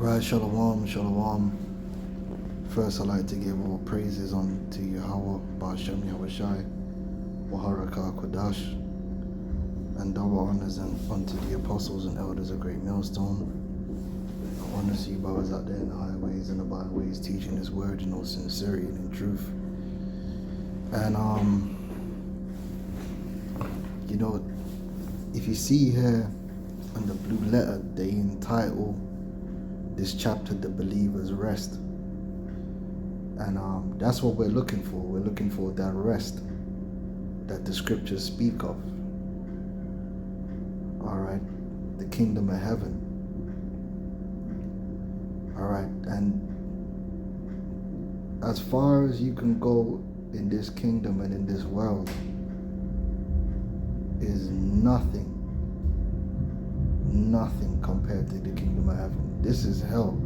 Right, shalom, shalom. First, I'd like to give all praises unto Yahweh, Ba'ashem Yahushai, Waharaka Kodash, and double honors unto the apostles and elders of Great Millstone. I want to see brothers out there in the highways and the byways teaching His word in all sincerity and in truth. And if you see here on the blue letter, they entitle this chapter "The Believer's Rest," and that's what we're looking for. We're looking for that rest that the scriptures speak of. All right, the kingdom of heaven. All right, and as far as you can go in this kingdom and in this world is nothing compared to the kingdom of heaven. This is hell.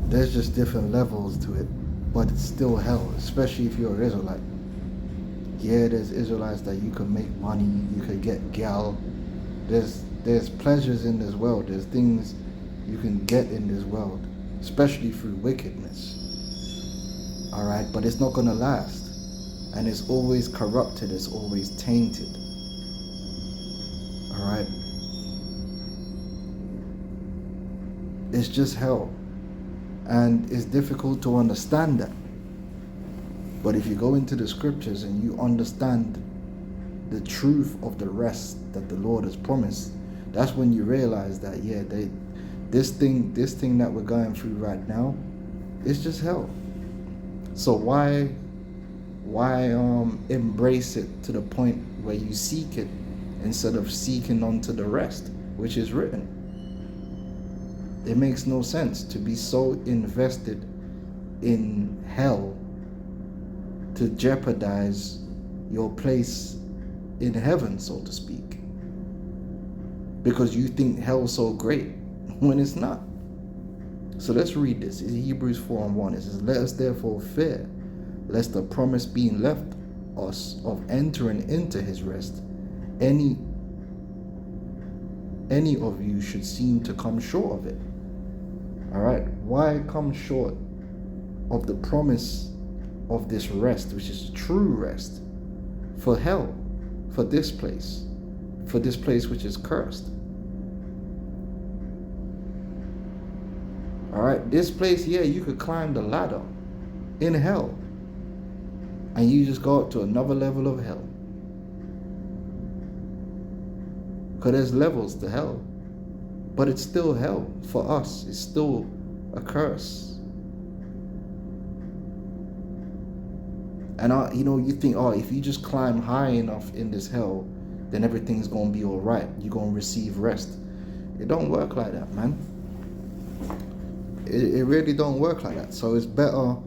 There's just different levels to it, but it's still hell, especially if you're an Israelite. Yeah, there's Israelites that you can make money, you could get gal. There's pleasures in this world. There's things you can get in this world, especially through wickedness. All right, but it's not going to last, and it's always corrupted. It's always tainted. All right, it's just hell, and it's difficult to understand that. But if you go into the scriptures and you understand the truth of the rest that the Lord has promised, that's when you realize that this thing that we're going through right now is just hell. So why embrace it to the point where you seek it instead of seeking unto the rest which is written? It makes no sense to be so invested in hell to jeopardize your place in heaven, so to speak, because you think hell's so great when it's not. So let's read this. It's Hebrews 4:1. It says, "Let us therefore fear, lest the promise being left us of entering into his rest, any of you should seem to come short of it." All right, why come short of the promise of this rest, which is true rest for hell, for this place which is cursed? All right, this place, you could climb the ladder in hell, and you just go up to another level of hell. Because there's levels to hell, but it's still hell for us. It's still a curse. And you think, if you just climb high enough in this hell, then everything's gonna be all right. You're gonna receive rest. It don't work like that, man. It really don't work like that. So it's better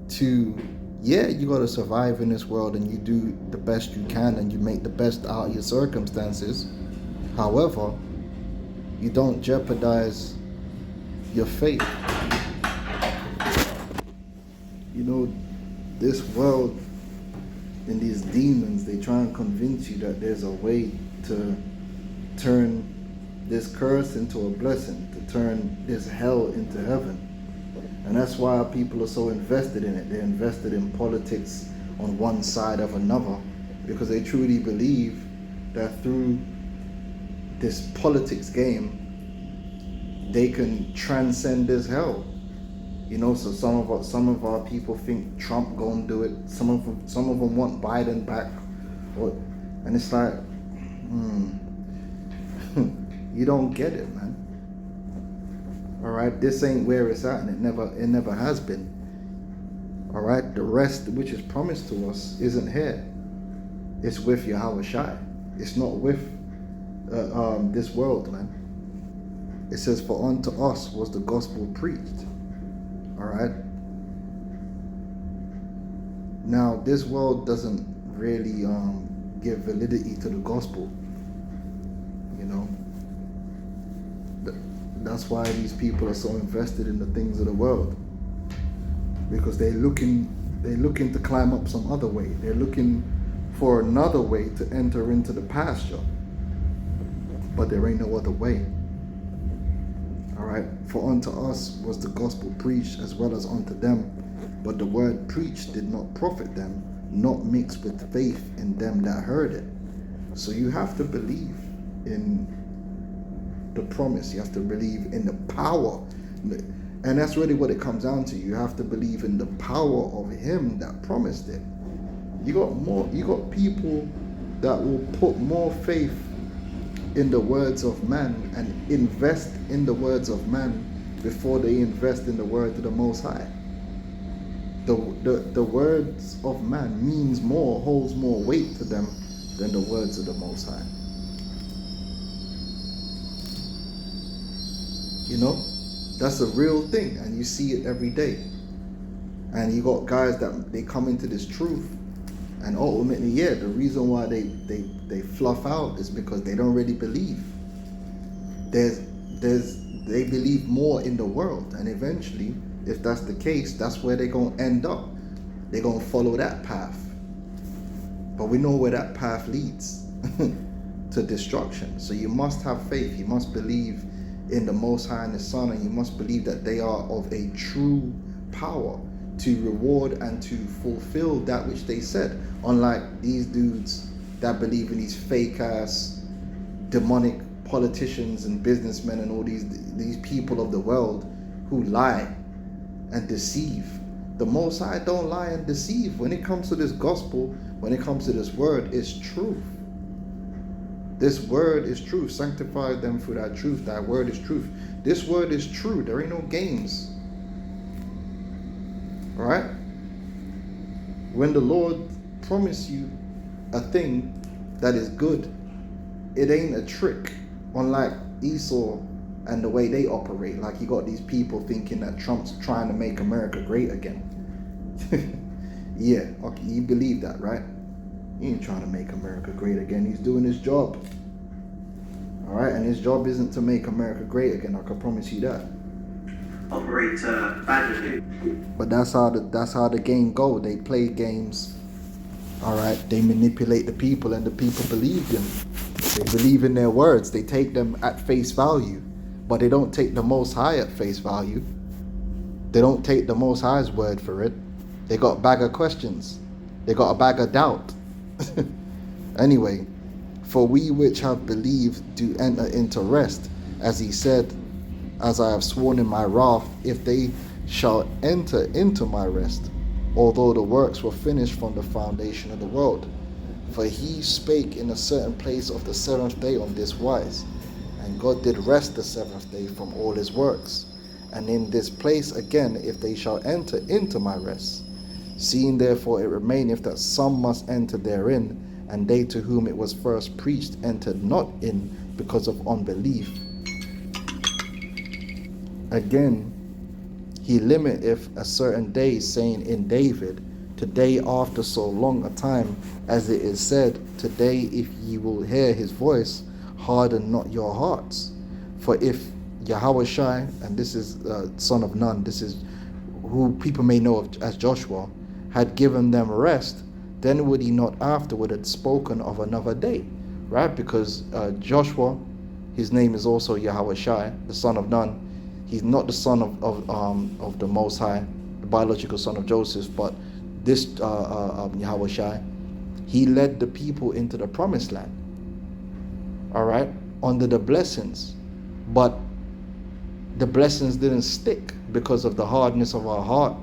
to, you gotta survive in this world, and you do the best you can, and you make the best out of your circumstances. However, you don't jeopardize your faith. This world and these demons, they try and convince you that there's a way to turn this curse into a blessing, to turn this hell into heaven. And that's why people are so invested in it. They're invested in politics on one side of another, because they truly believe that through this politics game, they can transcend this hell. So some of our people think Trump gonna do it. Some of them want Biden back, and it's like, you don't get it, man. All right, this ain't where it's at, and it never has been. All right, the rest which is promised to us isn't here. It's with Yahweh Shai. It's not with this world, man. It says, "For unto us was the gospel preached." All right. Now, this world doesn't really give validity to the gospel. That's why these people are so invested in the things of the world, because they're looking to climb up some other way. They're looking for another way to enter into the pasture, but there ain't no other way. All right. For unto us was the gospel preached as well as unto them. But the word preached did not profit them, not mixed with faith in them that heard it. So you have to believe in the promise. You have to believe in the power. And that's really what it comes down to. You have to believe in the power of him that promised it. You got people that will put more faith in the words of man and invest in the words of man before they invest in the word of the Most High. The words of man means more, holds more weight to them than the words of the Most High. You know, that's a real thing, and you see it every day. And you got guys that they come into this truth, and ultimately, yeah, the reason why they fluff out is because they don't really believe. They believe more in the world, and eventually, if that's the case, that's where they're gonna end up. They're gonna follow that path. But we know where that path leads to destruction. So you must have faith. You must believe in the Most High and the Son, and you must believe that they are of a true power to reward and to fulfill that which they said. Unlike these dudes that believe in these fake ass demonic politicians and businessmen and all these people of the world who lie and deceive. The Most High don't lie and deceive. When it comes to this gospel, when it comes to this word, it's truth. This word is truth. Sanctify them through that truth. That word is truth. This word is true. There ain't no games. All right? When the Lord promised you a thing that is good, it ain't a trick. Unlike Esau and the way they operate. Like you got these people thinking that Trump's trying to make America great again. Yeah, okay, you believe that, right? He ain't trying to make America great again. He's doing his job. All right, and his job isn't to make America great again. I can promise you that. Operator badly. But that's how the game go. They play games. All right, they manipulate the people, and the people believe them. They believe in their words. They take them at face value, but they don't take the Most High at face value. They don't take the Most High's word for it. They got a bag of questions. They got a bag of doubt. Anyway, for we which have believed do enter into rest, as he said, as I have sworn in my wrath, if they shall enter into my rest, although the works were finished from the foundation of the world. For he spake in a certain place of the seventh day on this wise, and God did rest the seventh day from all his works. And in this place again, if they shall enter into my rest, seeing therefore it remaineth that some must enter therein, and they to whom it was first preached entered not in because of unbelief. Again, he limiteth a certain day, saying in David, today after so long a time, as it is said, today if ye will hear his voice, harden not your hearts. For if Yahushua, and this is son of Nun, this is who people may know of as Joshua, had given them rest, then would he not afterward have spoken of another day, right? Because Joshua, his name is also Yahushua, the son of Nun. He's not the son of the Most High, the biological son of Joseph, but this Yahushua, he led the people into the promised land, all right, under the blessings. But the blessings didn't stick because of the hardness of our heart.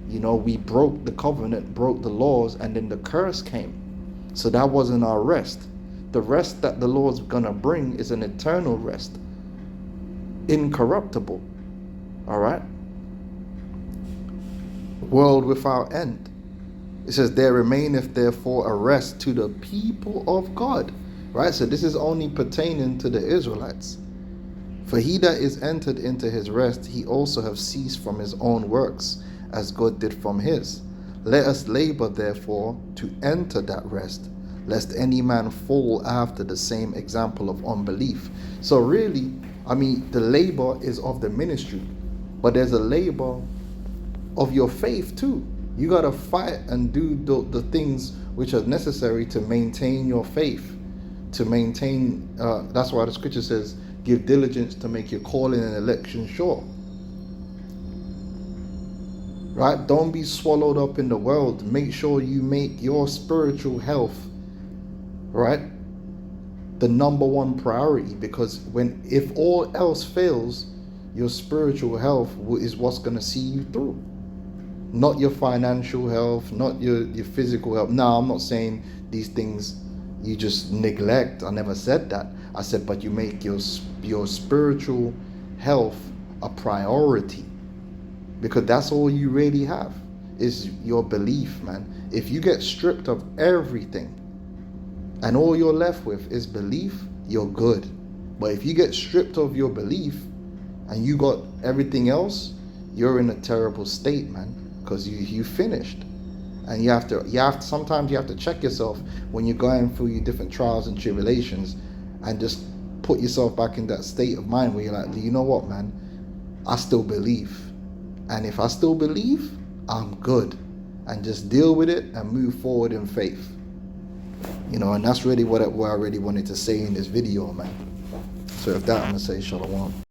You know, we broke the covenant, broke the laws, and then the curse came. So that wasn't our rest. The rest that the Lord's gonna bring is an eternal rest, incorruptible, all right? World without end. It says, there remaineth therefore a rest to the people of God, right? So this is only pertaining to the Israelites. For he that is entered into his rest, he also have ceased from his own works, as God did from his. Let us labor therefore to enter that rest, lest any man fall after the same example of unbelief. So really, I mean, the labor is of the ministry, but there's a labor of your faith too. You got to fight and do the things which are necessary to maintain your faith, to maintain, that's why the scripture says, Give diligence to make your calling and election sure. Right? Don't be swallowed up in the world. Make sure you make your spiritual health, right, the number one priority, because if all else fails, your spiritual health is what's going to see you through. Not your financial health, not your physical health. No, I'm not saying these things you just neglect. I never said that. I said, but you make your spiritual health a priority, because that's all you really have is your belief, man. If you get stripped of everything and all you're left with is belief, you're good. But if you get stripped of your belief and you got everything else, you're in a terrible state, man, because you finished. And you have to sometimes you have to check yourself when you're going through your different trials and tribulations, and just put yourself back in that state of mind where you're like, you know what, man, I still believe. And if I still believe, I'm good. And just deal with it and move forward in faith. And that's really what I really wanted to say in this video, man. So with that, I'm going to say shalom.